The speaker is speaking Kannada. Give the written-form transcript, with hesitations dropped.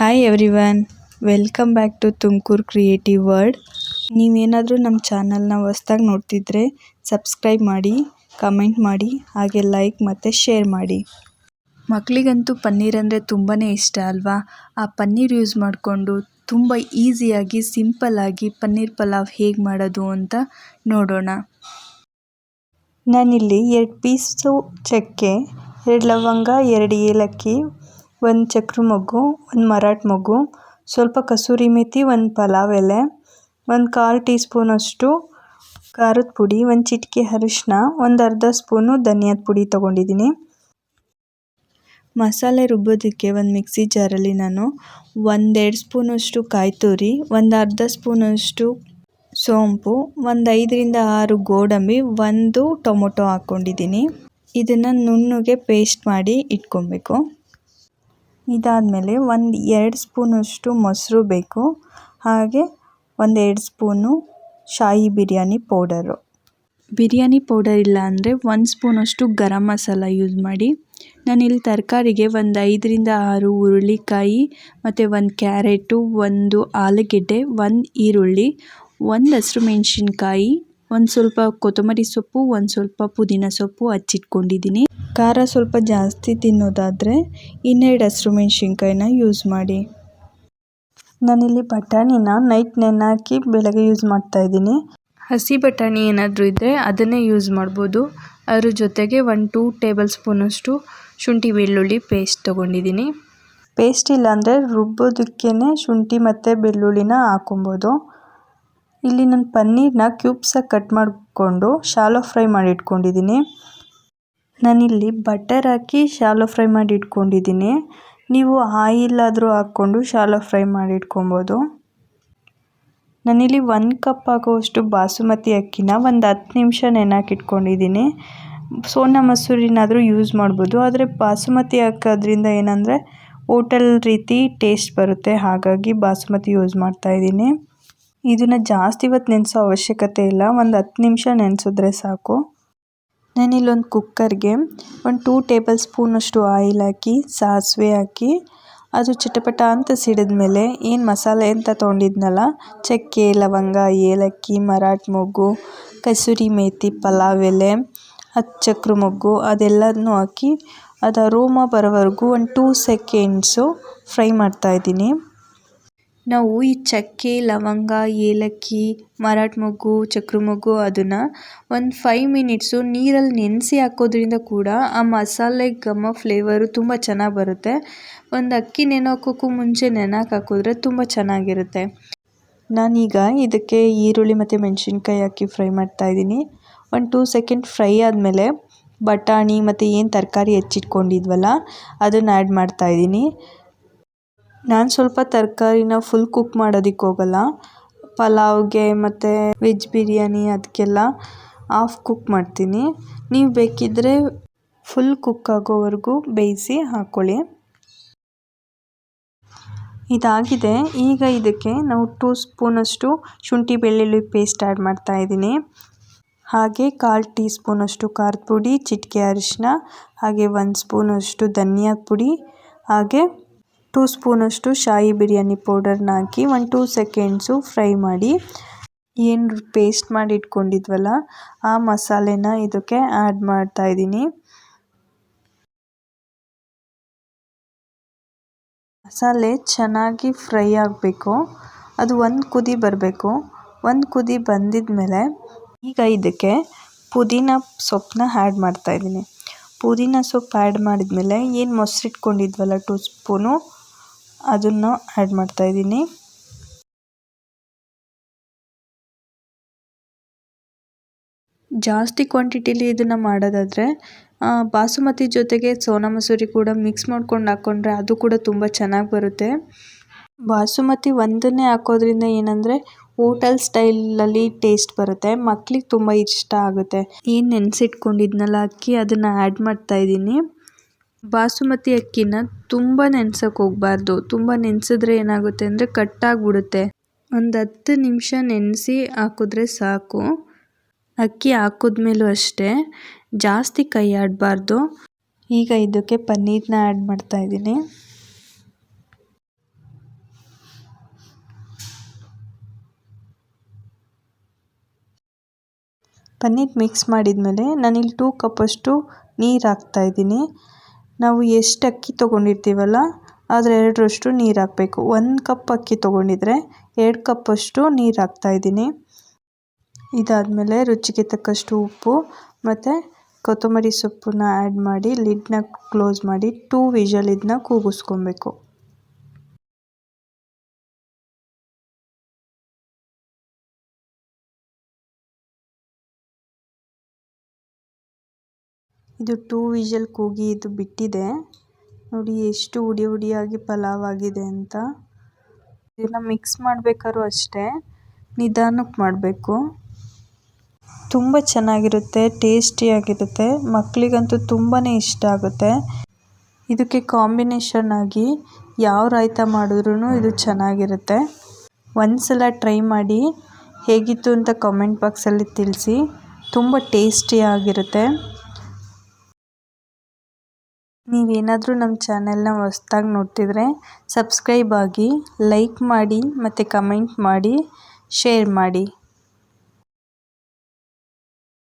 Hi everyone, welcome back to Tumakuru creative world. ನೀವೇನಾದರೂ ನಮ್ಮ ಚಾನಲ್ನ ಹೊಸ್ದಾಗಿ ನೋಡ್ತಿದ್ರೆ ಸಬ್ಸ್ಕ್ರೈಬ್ ಮಾಡಿ, ಕಮೆಂಟ್ ಮಾಡಿ, ಹಾಗೆ ಲೈಕ್ ಮತ್ತು ಶೇರ್ ಮಾಡಿ. ಮಕ್ಕಳಿಗಂತೂ ಪನ್ನೀರ್ ಅಂದರೆ ತುಂಬಾ ಇಷ್ಟ ಅಲ್ವಾ? ಆ ಪನ್ನೀರ್ ಯೂಸ್ ಮಾಡಿಕೊಂಡು ತುಂಬ ಈಸಿಯಾಗಿ ಸಿಂಪಲ್ಲಾಗಿ ಪನ್ನೀರ್ ಪಲಾವ್ ಹೇಗೆ ಮಾಡೋದು ಅಂತ ನೋಡೋಣ. ನಾನಿಲ್ಲಿ 2 ಪೀಸು ಚಕ್ಕೆ, 2 ಲವಂಗ, 2 ಏಲಕ್ಕಿ, 1 ಚಕ್ರ ಮೊಗ್ಗು, 1 ಮರಾಠ ಮೊಗ್ಗು, ಸ್ವಲ್ಪ ಕಸೂರಿ ಮೇಥಿ, 1 ಪಲಾವ್ ಎಲೆ, 1/4 ಟೀ ಸ್ಪೂನಷ್ಟು ಖಾರದ ಪುಡಿ, 1 ಚಿಟಿಕೆ ಅರಿಶಿನ, 1 ಅರ್ಧ ಸ್ಪೂನು ಧನಿಯಾದ ಪುಡಿ ತೊಗೊಂಡಿದ್ದೀನಿ. ಮಸಾಲೆ ರುಬ್ಬೋದಕ್ಕೆ ಒಂದು ಮಿಕ್ಸಿ ಜಾರಲ್ಲಿ ನಾನು 1-2 ಸ್ಪೂನಷ್ಟು ಕಾಯಿ ತುರಿ, 1 ಅರ್ಧ ಸ್ಪೂನಷ್ಟು ಸೋಂಪು, 1 5ರಿಂದ 6 ಗೋಡಂಬಿ, 1 ಟೊಮೊಟೊ ಹಾಕ್ಕೊಂಡಿದ್ದೀನಿ. ಇದನ್ನು ನುಣ್ಣಗೆ ಪೇಸ್ಟ್ ಮಾಡಿ ಇಟ್ಕೊಬೇಕು. ಇದಾದಮೇಲೆ 1-2 ಸ್ಪೂನಷ್ಟು ಮೊಸರು ಬೇಕು, ಹಾಗೆ 1-2 ಸ್ಪೂನು ಶಾಹಿ ಬಿರಿಯಾನಿ ಪೌಡರು. ಬಿರಿಯಾನಿ ಪೌಡರ್ ಇಲ್ಲ ಅಂದರೆ 1 ಸ್ಪೂನಷ್ಟು ಗರಂ ಮಸಾಲ ಯೂಸ್ ಮಾಡಿ. ನಾನಿಲ್ಲಿ ತರಕಾರಿಗೆ 1 5ರಿಂದ 6 ಹುರುಳಿಕಾಯಿ ಮತ್ತು 1 ಕ್ಯಾರೆಟು, 1 ಆಲೂಗೆಡ್ಡೆ, 1 ಈರುಳ್ಳಿ, 1 ಹಸಿರು ಮೆಣಸಿನ್ಕಾಯಿ, 1 ಸ್ವಲ್ಪ ಕೊತ್ತಂಬರಿ ಸೊಪ್ಪು, 1 ಸ್ವಲ್ಪ ಪುದೀನ ಸೊಪ್ಪು ಹಚ್ಚಿಟ್ಕೊಂಡಿದ್ದೀನಿ. ಖಾರ ಸ್ವಲ್ಪ ಜಾಸ್ತಿ ತಿನ್ನೋದಾದರೆ 2 ಹಸಿರು ಮೆಣಸಿನ್ಕಾಯಿನ ಯೂಸ್ ಮಾಡಿ. ನಾನಿಲ್ಲಿ ಬಟಾಣಿನ ನೈಟ್ ನೆನೆಹಾಕಿ ಬೆಳಗ್ಗೆ ಯೂಸ್ ಮಾಡ್ತಾಯಿದ್ದೀನಿ. ಹಸಿ ಬಟಾಣಿ ಏನಾದರೂ ಇದ್ದರೆ ಅದನ್ನೇ ಯೂಸ್ ಮಾಡ್ಬೋದು. ಅದ್ರ ಜೊತೆಗೆ 1-2 ಟೇಬಲ್ ಸ್ಪೂನಷ್ಟು ಶುಂಠಿ ಬೆಳ್ಳುಳ್ಳಿ ಪೇಸ್ಟ್ ತೊಗೊಂಡಿದ್ದೀನಿ. ಪೇಸ್ಟ್ ಇಲ್ಲಾಂದರೆ ರುಬ್ಬೋದಕ್ಕೇ ಶುಂಠಿ ಮತ್ತು ಬೆಳ್ಳುಳ್ಳಿನ ಹಾಕೊಬೋದು. ಇಲ್ಲಿ ನಾನು ಪನ್ನೀರನ್ನ ಕ್ಯೂಬ್ಸಾಗಿ ಕಟ್ ಮಾಡಿಕೊಂಡು ಶಾಲೋ ಫ್ರೈ ಮಾಡಿ ಇಟ್ಕೊಂಡಿದ್ದೀನಿ. ನಾನಿಲ್ಲಿ ಬಟರ್ ಹಾಕಿ ಶಾಲೋ ಫ್ರೈ ಮಾಡಿ ಇಟ್ಕೊಂಡಿದ್ದೀನಿ. ನೀವು ಆಯಿಲ್ ಆದರೂ ಹಾಕ್ಕೊಂಡು ಶಾಲೋ ಫ್ರೈ ಮಾಡಿ ಇಟ್ಕೊಬೋದು. ನಾನಿಲ್ಲಿ 1 ಕಪ್ ಆಗುವಷ್ಟು ಬಾಸುಮತಿ ಅಕ್ಕಿನ 10 ನಿಮಿಷ ನೆನೆಹಾಕಿಟ್ಕೊಂಡಿದ್ದೀನಿ. ಸೋನಾ ಮಸೂರಿನಾದರೂ ಯೂಸ್ ಮಾಡ್ಬೋದು, ಆದರೆ ಬಾಸುಮತಿ ಹಾಕೋದ್ರಿಂದ ಏನಂದರೆ ಹೋಟೆಲ್ ರೀತಿ ಟೇಸ್ಟ್ ಬರುತ್ತೆ, ಹಾಗಾಗಿ ಬಾಸುಮತಿ ಯೂಸ್ ಮಾಡ್ತಾಯಿದ್ದೀನಿ. ಇದನ್ನು ಜಾಸ್ತಿ ಹೊತ್ತು ನೆನೆಸೋ ಅವಶ್ಯಕತೆ ಇಲ್ಲ, 10 ನಿಮಿಷ ನೆನೆಸಿದ್ರೆ ಸಾಕು. ನಾನಿಲ್ಲೊಂದು ಕುಕ್ಕರ್ಗೆ 2 ಟೇಬಲ್ ಸ್ಪೂನಷ್ಟು ಆಯಿಲ್ ಹಾಕಿ ಸಾಸಿವೆ ಹಾಕಿ ಅದು ಚಿಟಪಟ ಅಂತ ಸಿಡಿದ್ಮೇಲೆ ಏನು ಮಸಾಲೆ ಅಂತ ತೊಗೊಂಡಿದ್ನಲ್ಲ, ಚಕ್ಕೆ, ಲವಂಗ, ಏಲಕ್ಕಿ, ಮರಾಠ ಮೊಗ್ಗು, ಕಸೂರಿ ಮೇಥಿ, ಪಲಾವ್ ಎಲೆ, 10 ಚಕ್ರ ಮೊಗ್ಗು ಅದೆಲ್ಲದನ್ನೂ ಹಾಕಿ ಅದು ಅರೋಮ ಬರೋವರೆಗೂ 2 ಸೆಕೆಂಡ್ಸು ಫ್ರೈ ಮಾಡ್ತಾಯಿದ್ದೀನಿ. ನಾವು ಈ ಚಕ್ಕೆ, ಲವಂಗ, ಏಲಕ್ಕಿ, ಮರಾಠ ಮೊಗ್ಗು, ಚಕ್ರ ಮೊಗ್ಗು ಅದನ್ನು 5 ಮಿನಿಟ್ಸು ನೀರಲ್ಲಿ ನೆನೆಸಿ ಹಾಕೋದ್ರಿಂದ ಕೂಡ ಆ ಮಸಾಲೆ ಘಮ ಫ್ಲೇವರು ತುಂಬ ಚೆನ್ನಾಗಿ ಬರುತ್ತೆ. ಅಕ್ಕಿ ನೆನೆಯೋಕ್ಕೂ ಮುಂಚೆ ಹಾಕಿದ್ರೆ ತುಂಬ ಚೆನ್ನಾಗಿರುತ್ತೆ. ನಾನೀಗ ಇದಕ್ಕೆ ಈರುಳ್ಳಿ ಮತ್ತು ಮೆಣಸಿನ್ಕಾಯಿ ಹಾಕಿ ಫ್ರೈ ಮಾಡ್ತಾಯಿದ್ದೀನಿ. 2 ಸೆಕೆಂಡ್ ಫ್ರೈ ಆದಮೇಲೆ ಬಟಾಣಿ ಮತ್ತು ಏನು ತರಕಾರಿ ಹೆಚ್ಚಿಟ್ಕೊಂಡಿದ್ವಲ್ಲ ಅದನ್ನು ಆ್ಯಡ್ ಮಾಡ್ತಾಯಿದ್ದೀನಿ. ನಾನು ಸ್ವಲ್ಪ ತರಕಾರಿನ ಫುಲ್ ಕುಕ್ ಮಾಡೋದಕ್ಕೆ ಹೋಗಲ್ಲ. ಪಲಾವ್ಗೆ ಮತ್ತು ವೆಜ್ ಬಿರಿಯಾನಿ ಅದಕ್ಕೆಲ್ಲ ಹಾಫ್ ಕುಕ್ ಮಾಡ್ತೀನಿ. ನೀವು ಬೇಕಿದ್ದರೆ ಫುಲ್ ಕುಕ್ ಆಗೋವರೆಗೂ ಬೇಯಿಸಿ ಹಾಕ್ಕೊಳ್ಳಿ. ಇದಾಗಿದೆ. ಈಗ ಇದಕ್ಕೆ ನಾವು 2 ಸ್ಪೂನಷ್ಟು ಶುಂಠಿ ಬೆಳ್ಳುಳ್ಳಿ ಪೇಸ್ಟ್ ಆ್ಯಡ್ ಮಾಡ್ತಾಯಿದ್ದೀನಿ. ಹಾಗೆ 1/4 ಟೀ ಸ್ಪೂನಷ್ಟು ಖಾರದ ಪುಡಿ, ಚಿಟಿಕೆ ಅರಿಶಿನ, ಹಾಗೆ 1 ಸ್ಪೂನಷ್ಟು ಧನಿಯಾದ ಪುಡಿ, ಹಾಗೆ 2 ಸ್ಪೂನಷ್ಟು ಶಾಹಿ ಬಿರಿಯಾನಿ ಪೌಡರ್ನ ಹಾಕಿ 2 ಸೆಕೆಂಡ್ಸು ಫ್ರೈ ಮಾಡಿ ಏನು ಪೇಸ್ಟ್ ಮಾಡಿ ಇಟ್ಕೊಂಡಿದ್ವಲ್ಲ ಆ ಮಸಾಲೆನ ಇದಕ್ಕೆ ಆ್ಯಡ್ ಮಾಡ್ತಾಯಿದ್ದೀನಿ. ಮಸಾಲೆ ಚೆನ್ನಾಗಿ ಫ್ರೈ ಆಗಬೇಕು. ಅದು 1 ಕುದಿ ಬರಬೇಕು. 1 ಕುದಿ ಬಂದಿದ ಮೇಲೆ ಈಗ ಇದಕ್ಕೆ ಪುದೀನ ಸೊಪ್ಪನ್ನ ಆ್ಯಡ್ ಮಾಡ್ತಾಯಿದ್ದೀನಿ. ಪುದೀನ ಸೊಪ್ಪು ಆ್ಯಡ್ ಮಾಡಿದ್ಮೇಲೆ ಏನು ಮೊಸರು ಇಟ್ಕೊಂಡಿದ್ವಲ್ಲ 2 ಸ್ಪೂನು ಅದನ್ನು ಆ್ಯಡ್ ಮಾಡ್ತಾಯಿದ್ದೀನಿ. ಜಾಸ್ತಿ ಕ್ವಾಂಟಿಟಿಲಿ ಇದನ್ನು ಮಾಡೋದಾದರೆ ಬಾಸುಮತಿ ಜೊತೆಗೆ ಸೋನಾ ಮಸೂರಿ ಕೂಡ ಮಿಕ್ಸ್ ಮಾಡ್ಕೊಂಡು ಹಾಕ್ಕೊಂಡ್ರೆ ಅದು ಕೂಡ ತುಂಬ ಚೆನ್ನಾಗಿ ಬರುತ್ತೆ. ಬಾಸುಮತಿ ಒಂದನ್ನೇ ಹಾಕೋದ್ರಿಂದ ಏನಂದರೆ ಹೋಟೆಲ್ ಸ್ಟೈಲಲ್ಲಿ ಟೇಸ್ಟ್ ಬರುತ್ತೆ, ಮಕ್ಳಿಗೆ ತುಂಬ ಇಷ್ಟ ಆಗುತ್ತೆ. ಏನು ನೆನೆಸಿಟ್ಕೊಂಡಿದ್ನಲ್ಲ ಅಕ್ಕಿ ಅದನ್ನು ಆ್ಯಡ್ ಮಾಡ್ತಾಯಿದ್ದೀನಿ. ಬಾಸುಮತಿ ಅಕ್ಕಿನ ತುಂಬ ನೆನೆಸೋಕೆ ಹೋಗಬಾರ್ದು. ತುಂಬ ನೆನೆಸಿದ್ರೆ ಏನಾಗುತ್ತೆ ಅಂದರೆ ಕಟ್ಟಾಗಿಬಿಡುತ್ತೆ. 10 ನಿಮಿಷ ನೆನೆಸಿ ಹಾಕಿದ್ರೆ ಸಾಕು. ಅಕ್ಕಿ ಹಾಕಿದ್ಮೇಲೂ ಅಷ್ಟೇ ಜಾಸ್ತಿ ಕೈ ಆಡಬಾರ್ದು. ಈಗ ಇದಕ್ಕೆ ಪನ್ನೀರನ್ನ ಆ್ಯಡ್ ಮಾಡ್ತಾಯಿದ್ದೀನಿ. ಪನ್ನೀರ್ ಮಿಕ್ಸ್ ಮಾಡಿದ್ಮೇಲೆ ನಾನಿಲ್ಲಿ 2 ಕಪ್ಪಷ್ಟು ನೀರು ಹಾಕ್ತಾಯಿದ್ದೀನಿ. ನಾವು ಎಷ್ಟು ಅಕ್ಕಿ ತೊಗೊಂಡಿರ್ತೀವಲ್ಲ ಅದರ 2ರಷ್ಟು ನೀರು ಹಾಕಬೇಕು. 1 ಕಪ್ ಅಕ್ಕಿ ತೊಗೊಂಡಿದ್ರೆ 2 ಕಪ್ಪಷ್ಟು ನೀರು ಹಾಕ್ತಾಯಿದ್ದೀನಿ. ಇದಾದಮೇಲೆ ರುಚಿಗೆ ತಕ್ಕಷ್ಟು ಉಪ್ಪು ಮತ್ತು ಕೊತ್ತಂಬರಿ ಸೊಪ್ಪನ್ನ ಆ್ಯಡ್ ಮಾಡಿ ಲಿಡ್ನ ಕ್ಲೋಸ್ ಮಾಡಿ 2 ವಿಷಲ್ ಇದನ್ನ ಕೂಗಿಸ್ಕೊಬೇಕು. ಇದು 2 ವಿಷಲ್ ಕೂಗಿ ಇದು ಬಿಟ್ಟಿದೆ. ನೋಡಿ ಎಷ್ಟು ಹುಡಿ ಹುಡಿಯಾಗಿ ಪಲಾವ್ ಆಗಿದೆ ಅಂತ. ಇದನ್ನು ಮಿಕ್ಸ್ ಮಾಡಬೇಕಾದ್ರೂ ಅಷ್ಟೇ ನಿಧಾನಕ್ಕೆ ಮಾಡಬೇಕು. ತುಂಬ ಚೆನ್ನಾಗಿರುತ್ತೆ, ಟೇಸ್ಟಿಯಾಗಿರುತ್ತೆ. ಮಕ್ಕಳಿಗಂತೂ ತುಂಬಾ ಇಷ್ಟ ಆಗುತ್ತೆ. ಇದಕ್ಕೆ ಕಾಂಬಿನೇಷನ್ ಆಗಿ ಯಾವ ರಾಯ್ತ ಮಾಡಿದ್ರೂ ಇದು ಚೆನ್ನಾಗಿರುತ್ತೆ. ಒಂದ್ಸಲ ಟ್ರೈ ಮಾಡಿ ಹೇಗಿತ್ತು ಅಂತ ಕಾಮೆಂಟ್ ಬಾಕ್ಸಲ್ಲಿ ತಿಳಿಸಿ. ತುಂಬ ಟೇಸ್ಟಿಯಾಗಿರುತ್ತೆ. ನೀವೇನಾದರೂ ನಮ್ಮ ಚಾನೆಲ್ನ ಹೊಸ್ದಾಗಿ ನೋಡ್ತಿದ್ರೆ ಸಬ್ಸ್ಕ್ರೈಬ್ ಆಗಿ, ಲೈಕ್ ಮಾಡಿ ಮತ್ತು ಕಮೆಂಟ್ ಮಾಡಿ, ಶೇರ್ ಮಾಡಿ.